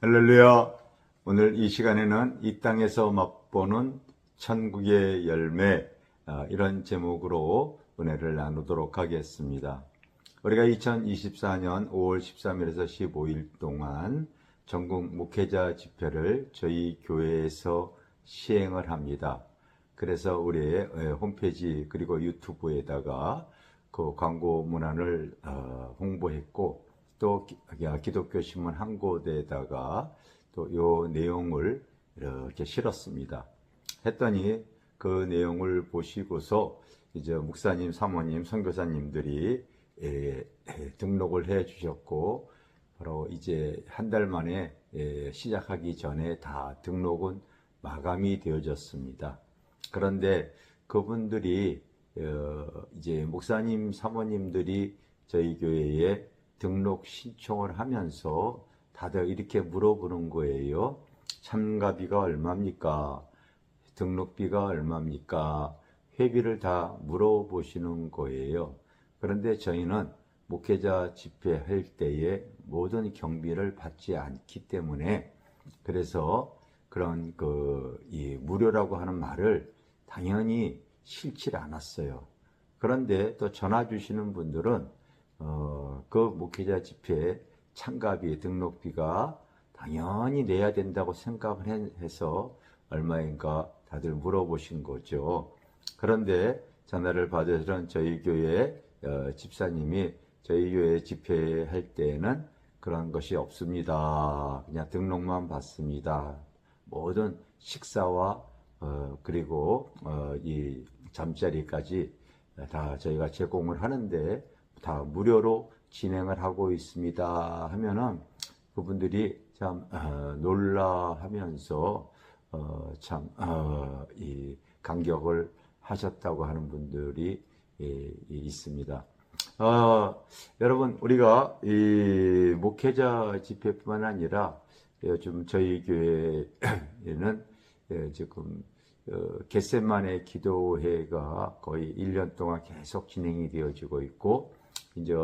할렐루야. 오늘 이 시간에는 이 땅에서 맛보는 천국의 열매, 이런 제목으로 은혜를 나누도록 하겠습니다. 우리가 2024년 5월 13일에서 15일 동안 전국 목회자 집회를 저희 교회에서 시행을 합니다. 그래서 우리의 홈페이지 그리고 유튜브에다가 그 광고 문안을 홍보했고, 또 기독교 신문 한 곳에다가 또 요 내용을 이렇게 실었습니다. 했더니 그 내용을 보시고서 이제 목사님, 사모님, 선교사님들이 등록을 해 주셨고, 바로 이제 한 달 만에 시작하기 전에 다 등록은 마감이 되어졌습니다. 그런데 그분들이 이제 목사님, 사모님들이 저희 교회에 등록 신청을 하면서 다들 이렇게 물어보는 거예요. 참가비가 얼마입니까? 등록비가 얼마입니까? 회비를 다 물어보시는 거예요. 그런데 저희는 목회자 집회할 때에 모든 경비를 받지 않기 때문에, 그래서 그런 이 무료라고 하는 말을 당연히 싫지 않았어요. 그런데 또 전화 주시는 분들은 그 목회자 집회 참가비, 등록비가 당연히 내야 된다고 생각을 해서 얼마인가 다들 물어보신 거죠. 그런데 전화를 받으신 저희 교회 집사님이 저희 교회 집회할 때에는 그런 것이 없습니다. 그냥 등록만 받습니다. 모든 식사와 그리고 이 잠자리까지 다 저희가 제공을 하는데 다 무료로 진행을 하고 있습니다 하면은 그분들이 참 놀라하면서 이 감격을 하셨다고 하는 분들이 있습니다. 여러분, 우리가 이 목회자 집회뿐만 아니라 요즘 저희 교회에는 지금 겟세마네 기도회가 거의 1년 동안 계속 진행이 되어지고 있고, 이제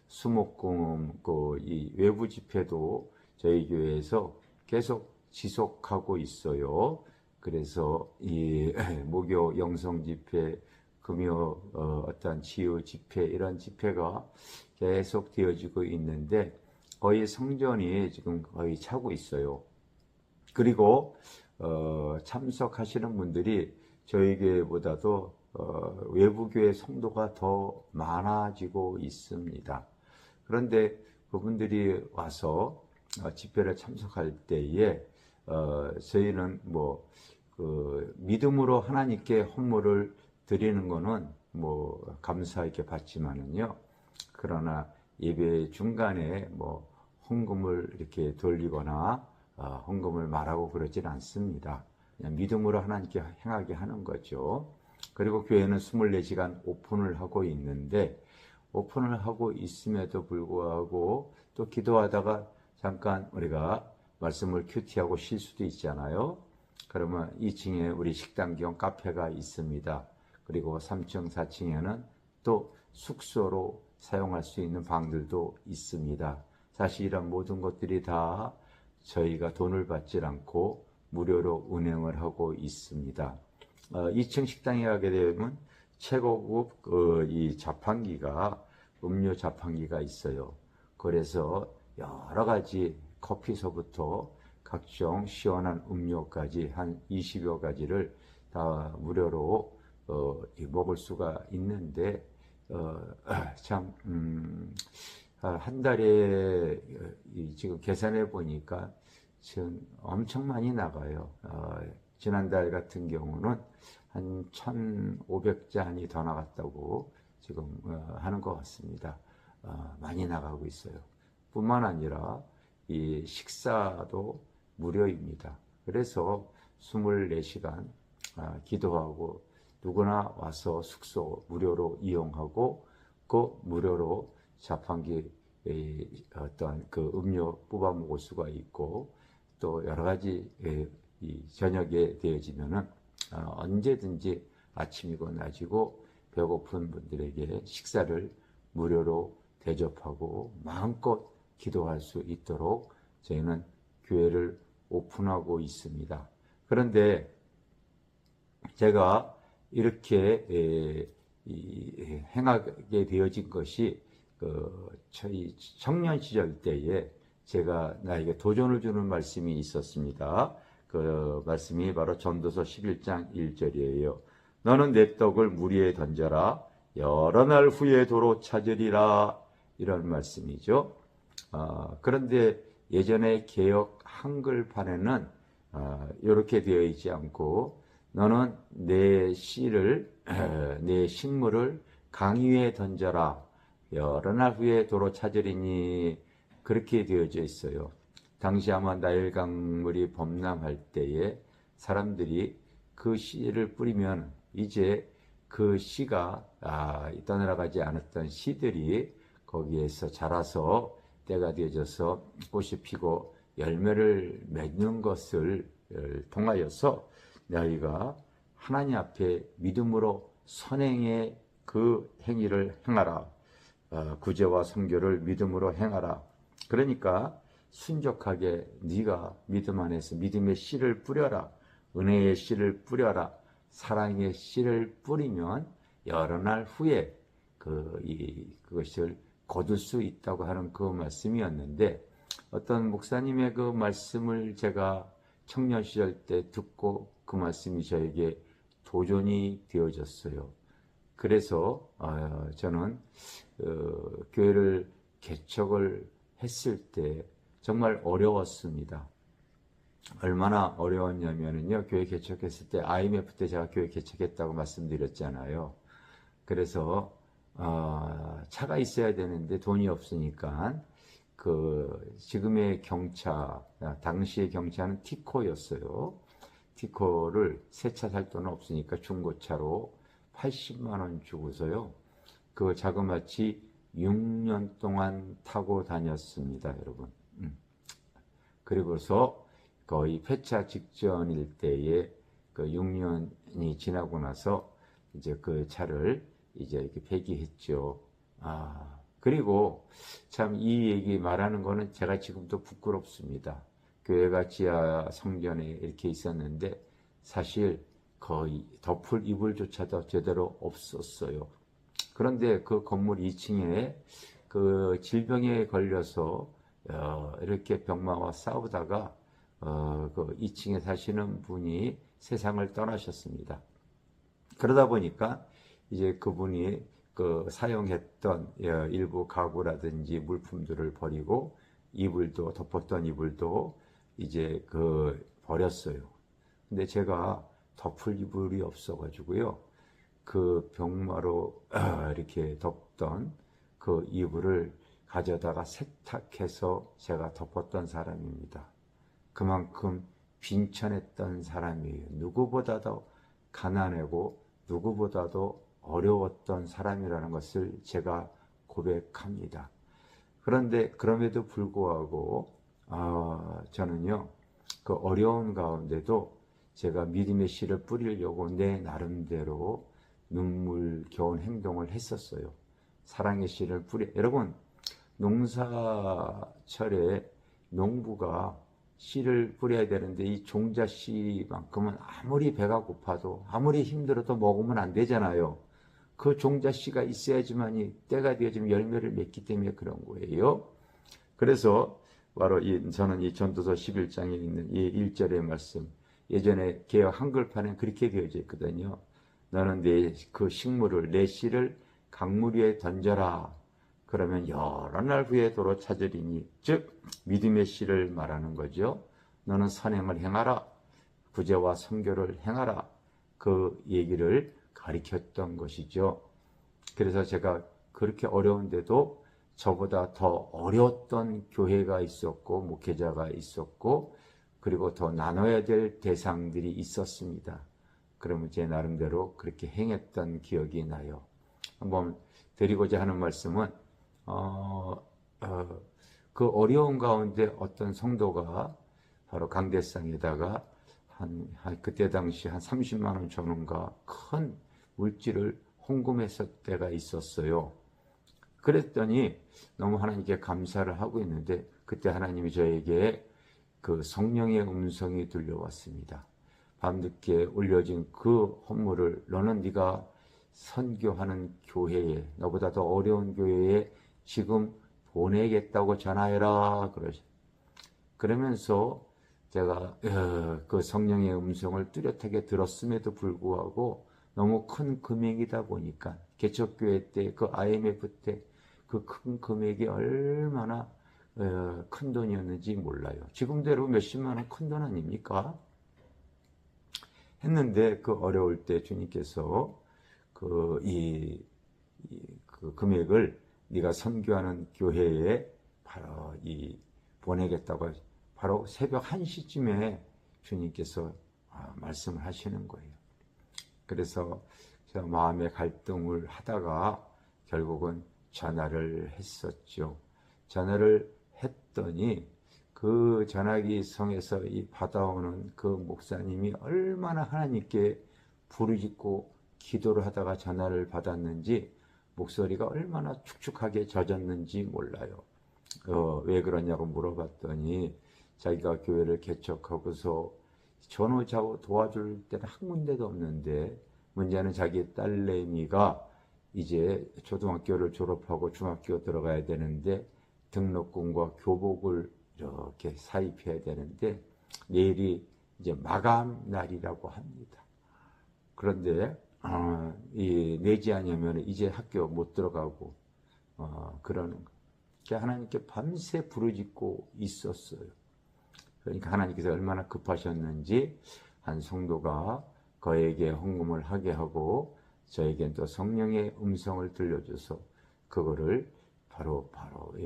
수목금 이 외부 집회도 저희 교회에서 계속 지속하고 있어요. 그래서 이 목요 영성 집회, 금요 어떤 치유 집회, 이런 집회가 계속 되어지고 있는데 거의 성전이 지금 거의 차고 있어요. 그리고 참석하시는 분들이 저희 교회보다도 외부 교회 성도가 더 많아지고 있습니다. 그런데 그분들이 와서 집회를 참석할 때에 저희는 믿음으로 하나님께 헌물을 드리는 거는 감사하게 받지만은요. 그러나 예배 중간에 헌금을 이렇게 돌리거나 헌금을 말하고 그러진 않습니다. 그냥 믿음으로 하나님께 행하게 하는 거죠. 그리고 교회는 24시간 오픈을 하고 있는데, 오픈을 하고 있음에도 불구하고 또 기도하다가 잠깐 우리가 말씀을 큐티하고 쉴 수도 있잖아요. 그러면 2층에 우리 식당 겸 카페가 있습니다. 그리고 3층, 4층에는 또 숙소로 사용할 수 있는 방들도 있습니다. 사실 이런 모든 것들이 다 저희가 돈을 받지 않고 무료로 운영을 하고 있습니다. 2층 식당에 가게 되면 최고급 이 자판기가, 음료 자판기가 있어요. 그래서 여러 가지 커피서부터 각종 시원한 음료까지 한 20여 가지를 다 무료로 먹을 수가 있는데, 참 한 달에 지금 계산해 보니까 지금 엄청 많이 나가요. 지난달 같은 경우는 한 1,500잔이 더 나갔다고 지금 하는 것 같습니다. 많이 나가고 있어요. 뿐만 아니라 이 식사도 무료입니다. 그래서 24시간 기도하고 누구나 와서 숙소 무료로 이용하고, 그 무료로 자판기 어떤 그 음료 뽑아 먹을 수가 있고, 또 여러 가지 이 저녁에 되어지면은 언제든지 아침이고 낮이고 배고픈 분들에게 식사를 무료로 대접하고 마음껏 기도할 수 있도록 저희는 교회를 오픈하고 있습니다. 그런데 제가 이렇게 행하게 되어진 것이 저희 청년 시절 때에 제가 나에게 도전을 주는 말씀이 있었습니다. 그 말씀이 바로 전도서 11장 1절이에요. 너는 내 떡을 물 위에 던져라. 여러 날 후에 도로 찾으리라. 이런 말씀이죠. 그런데 예전에 개역 한글판에는 이렇게 되어 있지 않고 너는 내 씨를 내 식물을 강 위에 던져라. 여러 날 후에 도로 찾으리니 그렇게 되어져 있어요. 당시 아마 나일 강물이 범람할 때에 사람들이 그 씨를 뿌리면 이제 그 씨가 떠나가지 않았던 씨들이 거기에서 자라서 때가 되어져서 꽃이 피고 열매를 맺는 것을 통하여서 너희가 하나님 앞에 믿음으로 선행의 그 행위를 행하라. 구제와 선교를 믿음으로 행하라. 그러니까 순적하게 네가 믿음 안에서 믿음의 씨를 뿌려라. 은혜의 씨를 뿌려라. 사랑의 씨를 뿌리면 여러 날 후에 그것을 거둘 수 있다고 하는 그 말씀이었는데 어떤 목사님의 그 말씀을 제가 청년 시절 때 듣고 그 말씀이 저에게 도전이 되어졌어요. 그래서 저는 교회를 개척을 했을 때 정말 어려웠습니다. 얼마나 어려웠냐면요. 교회 개척했을 때 IMF 때 제가 교회 개척했다고 말씀드렸잖아요. 그래서 차가 있어야 되는데 돈이 없으니까 지금의 경차, 당시의 경차는 티코였어요. 티코를 새 차 살 돈은 없으니까 중고차로 80만 원 주고서요. 그 자그마치 6년 동안 타고 다녔습니다, 여러분. 그리고서 거의 폐차 직전일 때에 그 6년이 지나고 나서 이제 그 차를 이제 이렇게 폐기했죠. 그리고 참 이 얘기 말하는 거는 제가 지금도 부끄럽습니다. 교회가 지하 성전에 이렇게 있었는데 사실 거의 덮을 이불조차도 제대로 없었어요. 그런데 그 건물 2층에 그 질병에 걸려서 이렇게 병마와 싸우다가 그 2층에 사시는 분이 세상을 떠나셨습니다. 그러다 보니까 이제 그분이 그 사용했던 일부 가구라든지 물품들을 버리고 이불도 덮었던 이불도 이제 버렸어요. 근데 제가 덮을 이불이 없어가지고요. 그 병마로 이렇게 덮던 그 이불을 가져다가 세탁해서 제가 덮었던 사람입니다. 그만큼 빈천했던 사람이에요. 누구보다도 가난하고 누구보다도 어려웠던 사람이라는 것을 제가 고백합니다. 그런데 그럼에도 불구하고 저는요, 그 어려운 가운데도 제가 믿음의 씨를 뿌리려고 내 나름대로 눈물겨운 행동을 했었어요. 사랑의 씨를 여러분, 농사철에 농부가 씨를 뿌려야 되는데 이 종자 씨만큼은 아무리 배가 고파도 아무리 힘들어도 먹으면 안 되잖아요. 그 종자 씨가 있어야지만이 때가 되어지면 열매를 맺기 때문에 그런 거예요. 그래서 바로 저는 이 전도서 11장에 있는 이 1절의 말씀, 예전에 개역 한글판에 그렇게 되어져 있거든요. 너는 그 식물을, 내 씨를 강물 위에 던져라. 그러면 여러 날 후에 도로 찾으리니, 즉 믿음의 씨를 말하는 거죠. 너는 선행을 행하라. 구제와 선교를 행하라. 그 얘기를 가르쳤던 것이죠. 그래서 제가 그렇게 어려운데도 저보다 더 어려웠던 교회가 있었고 목회자가 있었고 그리고 더 나눠야 될 대상들이 있었습니다. 그러면 제 나름대로 그렇게 행했던 기억이 나요. 한번 드리고자 하는 말씀은 그 어려운 가운데 어떤 성도가 바로 강대상에다가 그때 당시 한 30만 원 전원가 큰 물질을 헌금했을 때가 있었어요. 그랬더니 너무 하나님께 감사를 하고 있는데 그때 하나님이 저에게 그 성령의 음성이 들려왔습니다. 밤늦게 올려진 그 헌물을 너는 네가 선교하는 교회에, 너보다 더 어려운 교회에 지금 보내겠다고 전하여라 그러면서 제가 그 성령의 음성을 뚜렷하게 들었음에도 불구하고 너무 큰 금액이다 보니까 개척교회 때 그 IMF 때 그 큰 금액이 얼마나 큰 돈이었는지 몰라요. 지금도 여러분 몇십만 원 큰 돈 아닙니까? 했는데 그 어려울 때 주님께서 그 금액을 네가 선교하는 교회에 바로 보내겠다고 바로 새벽 1시쯤에 주님께서 말씀을 하시는 거예요. 그래서 제가 마음의 갈등을 하다가 결국은 전화를 했었죠. 전화를 했더니 그 전화기 성에서 받아오는 그 목사님이 얼마나 하나님께 부르짖고 기도를 하다가 전화를 받았는지 목소리가 얼마나 축축하게 젖었는지 몰라요. 왜 그러냐고 물어봤더니 자기가 교회를 개척하고서 전후좌우 도와줄 때는 한 군데도 없는데 문제는 자기 딸내미가 이제 초등학교를 졸업하고 중학교 들어가야 되는데 등록금과 교복을 이렇게 사입해야 되는데 내일이 이제 마감 날이라고 합니다. 그런데 내지 않으면 이제 학교 못 들어가고 그러는 거. 하나님께 밤새 부르짖고 있었어요. 그러니까 하나님께서 얼마나 급하셨는지 한 성도가 그에게 헌금을 하게 하고 저에겐 또 성령의 음성을 들려줘서 그거를 바로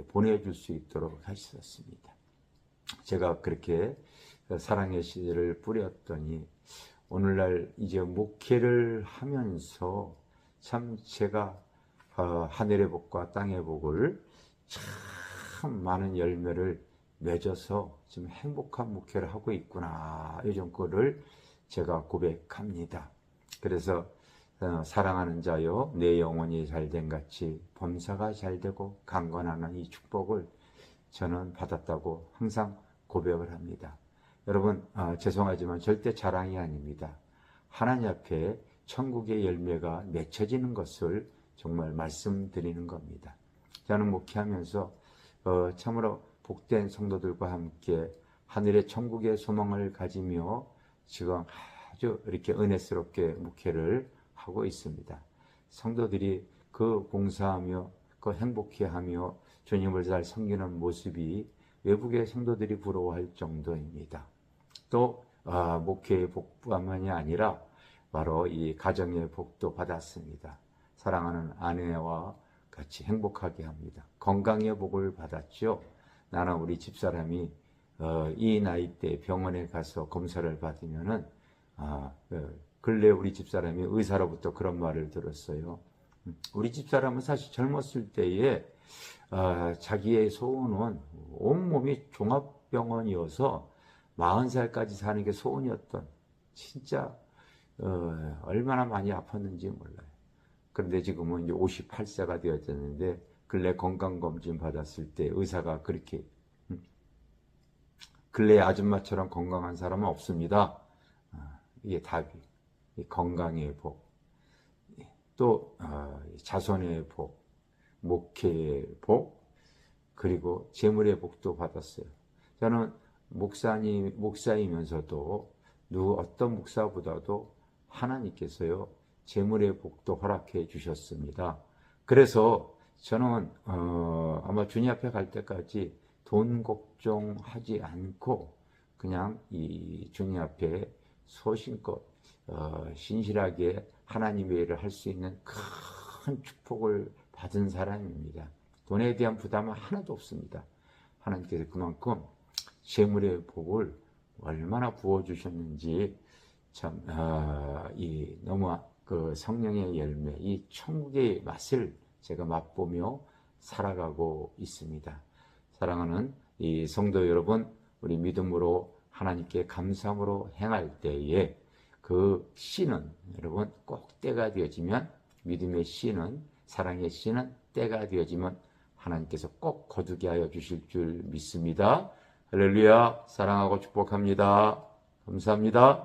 보내줄 수 있도록 하셨습니다. 제가 그렇게 사랑의 씨를 뿌렸더니 오늘날 이제 목회를 하면서 참 제가 하늘의 복과 땅의 복을 참 많은 열매를 맺어서 지금 행복한 목회를 하고 있구나, 이런 거를 제가 고백합니다. 그래서 사랑하는 자여 내 영혼이 잘된 같이 범사가 잘되고 강건하는 이 축복을 저는 받았다고 항상 고백을 합니다. 여러분 죄송하지만 절대 자랑이 아닙니다. 하나님 앞에 천국의 열매가 맺혀지는 것을 정말 말씀드리는 겁니다. 저는 목회하면서 참으로 복된 성도들과 함께 하늘의 천국의 소망을 가지며 지금 아주 이렇게 은혜스럽게 목회를 하고 있습니다. 성도들이 그 봉사하며 그 행복해하며 주님을 잘 섬기는 모습이 외국의 성도들이 부러워할 정도입니다. 또 목회의 복뿐만이 아니라 바로 이 가정의 복도 받았습니다. 사랑하는 아내와 같이 행복하게 합니다. 건강의 복을 받았죠. 나는 우리 집사람이 이 나이 때 병원에 가서 검사를 받으면은 근래 우리 집사람이 의사로부터 그런 말을 들었어요. 우리 집사람은 사실 젊었을 때에 자기의 소원은 온몸이 종합병원이어서 40살까지 사는 게 소원이었던, 진짜 얼마나 많이 아팠는지 몰라요. 그런데 지금은 이제 58세가 되었는데 근래 건강검진 받았을 때 의사가 그렇게 근래 아줌마처럼 건강한 사람은 없습니다. 이게 답이. 건강의 복, 또 자손의 복, 목회의 복, 그리고 재물의 복도 받았어요. 저는 목사이면서도 어떤 목사보다도 하나님께서요 재물의 복도 허락해 주셨습니다. 그래서 저는 아마 주님 앞에 갈 때까지 돈 걱정하지 않고 그냥 이 주님 앞에 소신껏 신실하게 하나님의 일을 할 수 있는 큰 축복을 받은 사람입니다. 돈에 대한 부담은 하나도 없습니다. 하나님께서 그만큼 재물의 복을 얼마나 부어주셨는지 참 너무 그 성령의 열매, 이 천국의 맛을 제가 맛보며 살아가고 있습니다. 사랑하는 이 성도 여러분, 우리 믿음으로 하나님께 감사함으로 행할 때에 그 씨는 여러분 꼭 때가 되어지면, 믿음의 씨는, 사랑의 씨는 때가 되어지면 하나님께서 꼭 거두게 하여 주실 줄 믿습니다. 할렐루야. 사랑하고 축복합니다. 감사합니다.